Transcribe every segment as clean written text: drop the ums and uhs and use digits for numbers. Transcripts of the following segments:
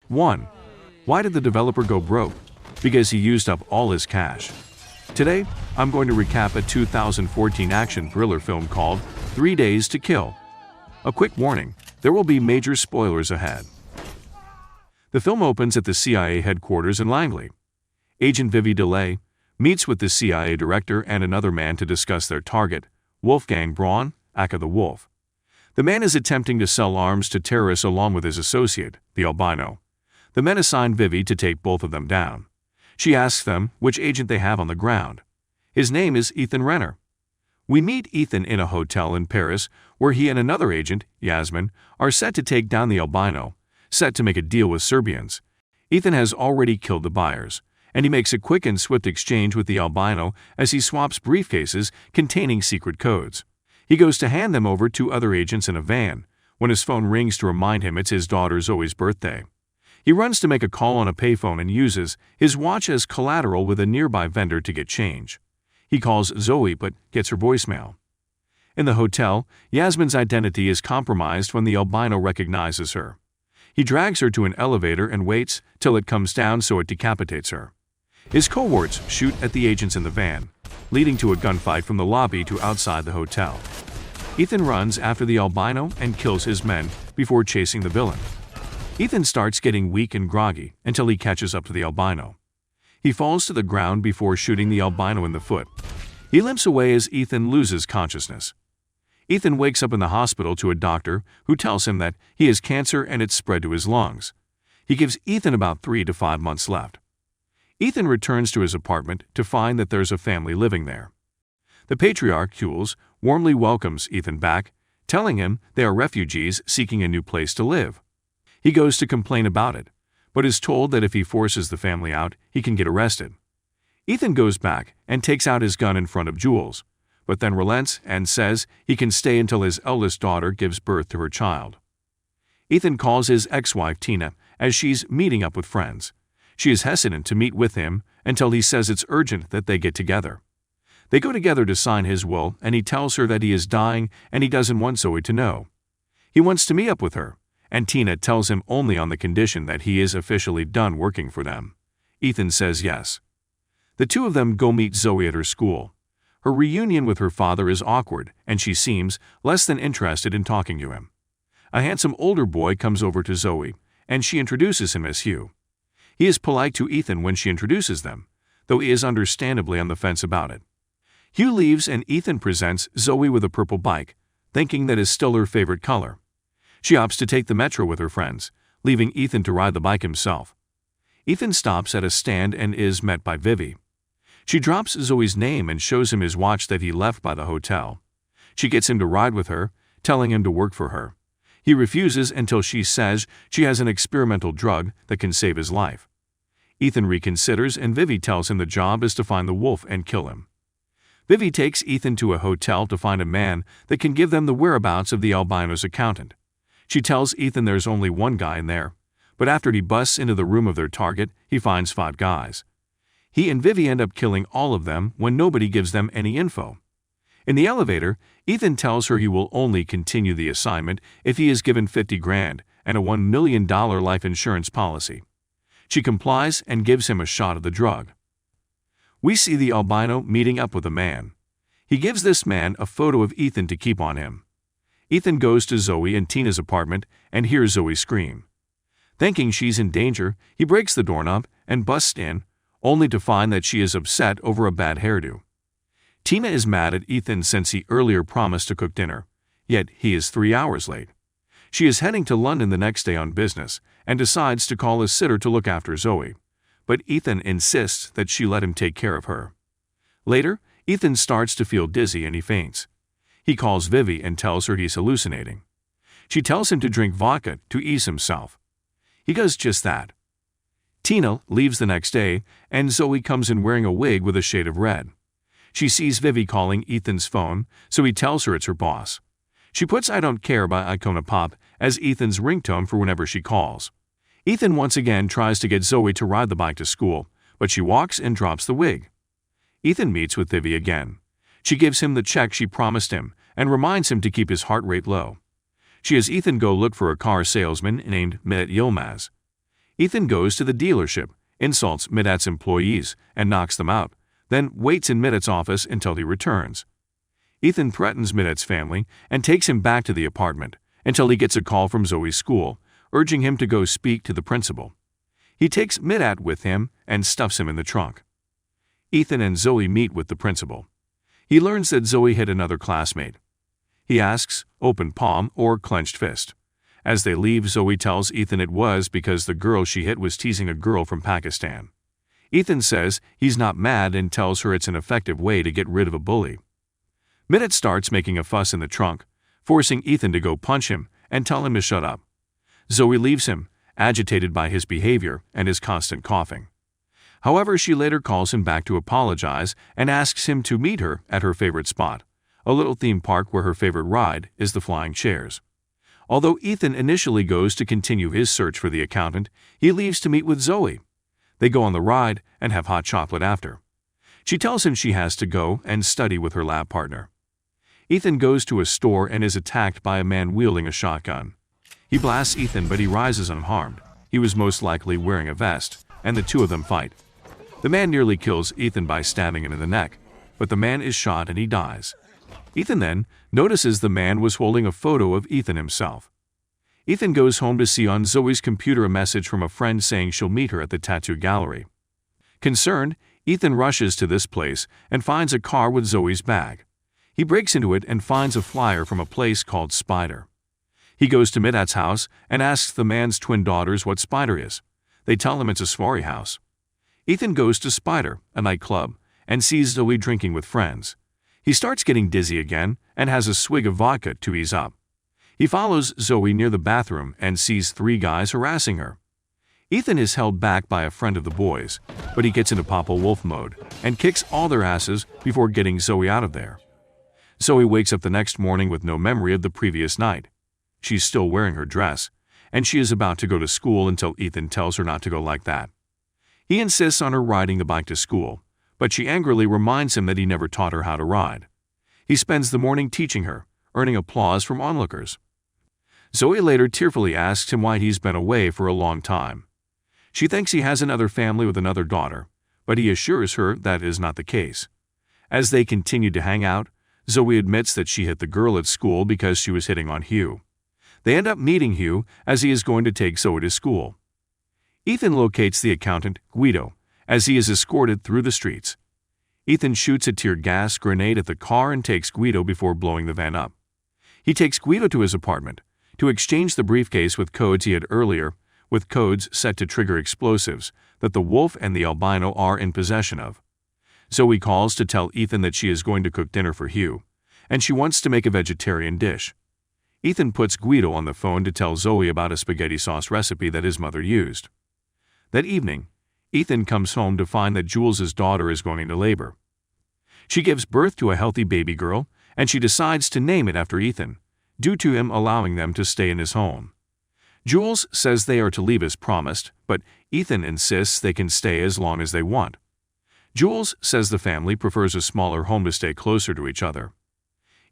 1. Why did the developer go broke? Because he used up all his cash. Today, I'm going to recap a 2014 action thriller film called 3 Days to Kill. A quick warning, there will be major spoilers ahead. The film opens at the CIA headquarters in Langley. Agent Vivi DeLay meets with the CIA director and another man to discuss their target, Wolfgang Braun, aka the Wolf. The man is attempting to sell arms to terrorists along with his associate, the albino. The men assign Vivi to take both of them down. She asks them which agent they have on the ground. His name is Ethan Renner. We meet Ethan in a hotel in Paris where he and another agent, Yasmin, are set to take down the albino, set to make a deal with Serbians. Ethan has already killed the buyers, and he makes a quick and swift exchange with the albino as he swaps briefcases containing secret codes. He goes to hand them over to other agents in a van when his phone rings to remind him it's his daughter Zoe's birthday. He runs to make a call on a payphone and uses his watch as collateral with a nearby vendor to get change. He calls Zoe but gets her voicemail. In the hotel, Yasmin's identity is compromised when the albino recognizes her. He drags her to an elevator and waits till it comes down so it decapitates her. His cohorts shoot at the agents in the van, leading to a gunfight from the lobby to outside the hotel. Ethan runs after the albino and kills his men before chasing the villain. Ethan starts getting weak and groggy until he catches up to the albino. He falls to the ground before shooting the albino in the foot. He limps away as Ethan loses consciousness. Ethan wakes up in the hospital to a doctor who tells him that he has cancer and it's spread to his lungs. He gives Ethan about 3 to 5 months left. Ethan returns to his apartment to find that there's a family living there. The patriarch, Jules, warmly welcomes Ethan back, telling him they are refugees seeking a new place to live. He goes to complain about it, but is told that if he forces the family out, he can get arrested. Ethan goes back and takes out his gun in front of Jules, but then relents and says he can stay until his eldest daughter gives birth to her child. Ethan calls his ex-wife Tina as she's meeting up with friends. She is hesitant to meet with him until he says it's urgent that they get together. They go together to sign his will, and he tells her that he is dying and he doesn't want Zoe to know. He wants to meet up with her, and Tina tells him only on the condition that he is officially done working for them. Ethan says yes. The two of them go meet Zoe at her school. Her reunion with her father is awkward, and she seems less than interested in talking to him. A handsome older boy comes over to Zoe, and she introduces him as Hugh. He is polite to Ethan when she introduces them, though he is understandably on the fence about it. Hugh leaves and Ethan presents Zoe with a purple bike, thinking that is still her favorite color. She opts to take the metro with her friends, leaving Ethan to ride the bike himself. Ethan stops at a stand and is met by Vivi. She drops Zoe's name and shows him his watch that he left by the hotel. She gets him to ride with her, telling him to work for her. He refuses until she says she has an experimental drug that can save his life. Ethan reconsiders and Vivi tells him the job is to find the wolf and kill him. Vivi takes Ethan to a hotel to find a man that can give them the whereabouts of the albino's accountant. She tells Ethan there's only one guy in there, but after he busts into the room of their target, he finds 5 guys. He and Vivi end up killing all of them when nobody gives them any info. In the elevator, Ethan tells her he will only continue the assignment if he is given $50,000 and a $1 million life insurance policy. She complies and gives him a shot of the drug. We see the albino meeting up with a man. He gives this man a photo of Ethan to keep on him. Ethan goes to Zoe and Tina's apartment and hears Zoe scream. Thinking she's in danger, he breaks the doorknob and busts in, only to find that she is upset over a bad hairdo. Tina is mad at Ethan since he earlier promised to cook dinner, yet he is 3 hours late. She is heading to London the next day on business and decides to call a sitter to look after Zoe, but Ethan insists that she let him take care of her. Later, Ethan starts to feel dizzy and he faints. He calls Vivi and tells her he's hallucinating. She tells him to drink vodka to ease himself. He does just that. Tina leaves the next day, and Zoe comes in wearing a wig with a shade of red. She sees Vivi calling Ethan's phone, so he tells her it's her boss. She puts I Don't Care by Icona Pop as Ethan's ringtone for whenever she calls. Ethan once again tries to get Zoe to ride the bike to school, but she walks and drops the wig. Ethan meets with Vivi again. She gives him the check she promised him and reminds him to keep his heart rate low. She has Ethan go look for a car salesman named Mehmet Yilmaz. Ethan goes to the dealership, insults Midat's employees, and knocks them out, then waits in Midat's office until he returns. Ethan threatens Midat's family and takes him back to the apartment until he gets a call from Zoe's school, urging him to go speak to the principal. He takes Midat with him and stuffs him in the trunk. Ethan and Zoe meet with the principal. He learns that Zoe hit another classmate. He asks, open palm or clenched fist. As they leave, Zoe tells Ethan it was because the girl she hit was teasing a girl from Pakistan. Ethan says he's not mad and tells her it's an effective way to get rid of a bully. Midat starts making a fuss in the trunk, forcing Ethan to go punch him and tell him to shut up. Zoe leaves him, agitated by his behavior and his constant coughing. However, she later calls him back to apologize and asks him to meet her at her favorite spot, a little theme park where her favorite ride is the flying chairs. Although Ethan initially goes to continue his search for the accountant, he leaves to meet with Zoe. They go on the ride and have hot chocolate after. She tells him she has to go and study with her lab partner. Ethan goes to a store and is attacked by a man wielding a shotgun. He blasts Ethan, but he rises unharmed. He was most likely wearing a vest, and the two of them fight. The man nearly kills Ethan by stabbing him in the neck, but the man is shot and he dies. Ethan then notices the man was holding a photo of Ethan himself. Ethan goes home to see on Zoe's computer a message from a friend saying she'll meet her at the tattoo gallery. Concerned, Ethan rushes to this place and finds a car with Zoe's bag. He breaks into it and finds a flyer from a place called Spider. He goes to Midat's house and asks the man's twin daughters what Spider is. They tell him it's a safari house. Ethan goes to Spider, a nightclub, and sees Zoe drinking with friends. He starts getting dizzy again and has a swig of vodka to ease up. He follows Zoe near the bathroom and sees 3 guys harassing her. Ethan is held back by a friend of the boys, but he gets into Papa Wolf mode and kicks all their asses before getting Zoe out of there. Zoe wakes up the next morning with no memory of the previous night. She's still wearing her dress, and she is about to go to school until Ethan tells her not to go like that. He insists on her riding the bike to school, but she angrily reminds him that he never taught her how to ride. He spends the morning teaching her, earning applause from onlookers. Zoe later tearfully asks him why he's been away for a long time. She thinks he has another family with another daughter, but he assures her that is not the case. As they continue to hang out, Zoe admits that she hit the girl at school because she was hitting on Hugh. They end up meeting Hugh as he is going to take Zoe to school. Ethan locates the accountant, Guido, as he is escorted through the streets. Ethan shoots a tear gas grenade at the car and takes Guido before blowing the van up. He takes Guido to his apartment to exchange the briefcase with codes he had earlier, with codes set to trigger explosives that the wolf and the albino are in possession of. Zoe calls to tell Ethan that she is going to cook dinner for Hugh, and she wants to make a vegetarian dish. Ethan puts Guido on the phone to tell Zoe about a spaghetti sauce recipe that his mother used. That evening, Ethan comes home to find that Jules' daughter is going into labor. She gives birth to a healthy baby girl, and she decides to name it after Ethan, due to him allowing them to stay in his home. Jules says they are to leave as promised, but Ethan insists they can stay as long as they want. Jules says the family prefers a smaller home to stay closer to each other.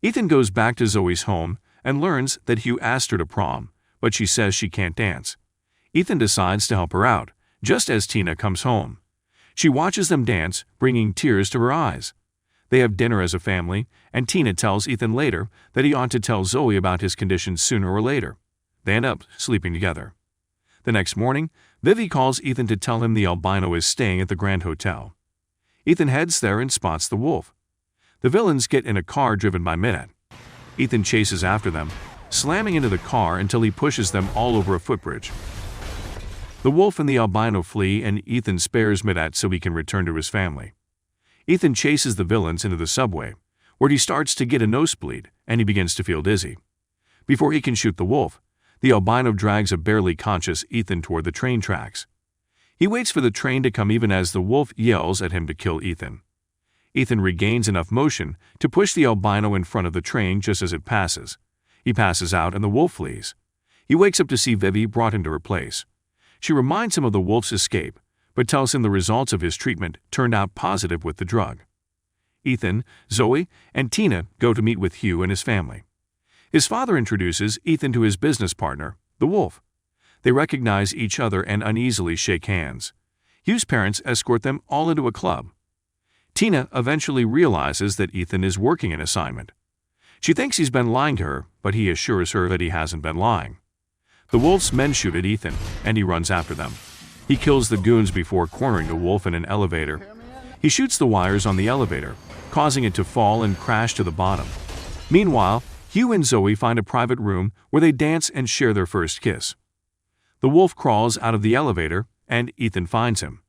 Ethan goes back to Zoe's home and learns that Hugh asked her to prom, but she says she can't dance. Ethan decides to help her out, just as Tina comes home. She watches them dance, bringing tears to her eyes. They have dinner as a family, and Tina tells Ethan later that he ought to tell Zoe about his condition sooner or later. They end up sleeping together. The next morning, Vivi calls Ethan to tell him the albino is staying at the Grand Hotel. Ethan heads there and spots the wolf. The villains get in a car driven by Midat. Ethan chases after them, slamming into the car until he pushes them all over a footbridge. The wolf and the albino flee, and Ethan spares Midat so he can return to his family. Ethan chases the villains into the subway, where he starts to get a nosebleed and he begins to feel dizzy. Before he can shoot the wolf, the albino drags a barely conscious Ethan toward the train tracks. He waits for the train to come even as the wolf yells at him to kill Ethan. Ethan regains enough motion to push the albino in front of the train just as it passes. He passes out and the wolf flees. He wakes up to see Vivi brought into her place. She reminds him of the wolf's escape, but tells him the results of his treatment turned out positive with the drug. Ethan, Zoe, and Tina go to meet with Hugh and his family. His father introduces Ethan to his business partner, the wolf. They recognize each other and uneasily shake hands. Hugh's parents escort them all into a club. Tina eventually realizes that Ethan is working an assignment. She thinks he's been lying to her, but he assures her that he hasn't been lying. The wolf's men shoot at Ethan, and he runs after them. He kills the goons before cornering the wolf in an elevator. He shoots the wires on the elevator, causing it to fall and crash to the bottom. Meanwhile, Hugh and Zoe find a private room where they dance and share their first kiss. The wolf crawls out of the elevator, and Ethan finds him.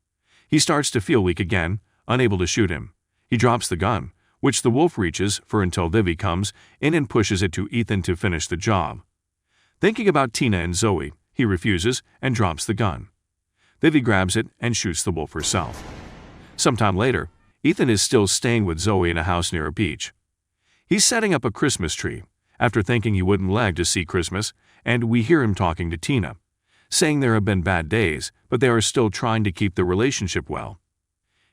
He starts to feel weak again, unable to shoot him. He drops the gun, which the wolf reaches for until Vivi comes in and pushes it to Ethan to finish the job. Thinking about Tina and Zoe, he refuses and drops the gun. Vivi grabs it and shoots the wolf herself. Sometime later, Ethan is still staying with Zoe in a house near a beach. He's setting up a Christmas tree, after thinking he wouldn't like to see Christmas, and we hear him talking to Tina, saying there have been bad days, but they are still trying to keep the relationship well.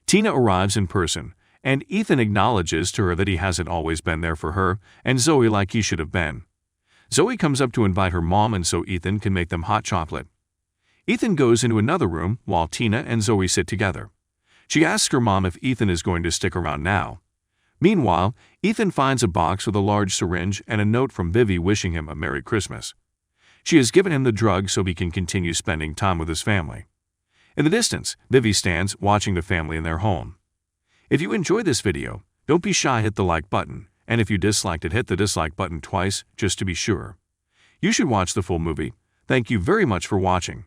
Tina arrives in person, and Ethan acknowledges to her that he hasn't always been there for her and Zoe like he should have been. Zoe comes up to invite her mom and so Ethan can make them hot chocolate. Ethan goes into another room while Tina and Zoe sit together. She asks her mom if Ethan is going to stick around now. Meanwhile, Ethan finds a box with a large syringe and a note from Vivi wishing him a Merry Christmas. She has given him the drug so he can continue spending time with his family. In the distance, Vivi stands watching the family in their home. If you enjoyed this video, don't be shy, hit the like button, and if you disliked it, hit the dislike button twice just to be sure. You should watch the full movie. Thank you very much for watching.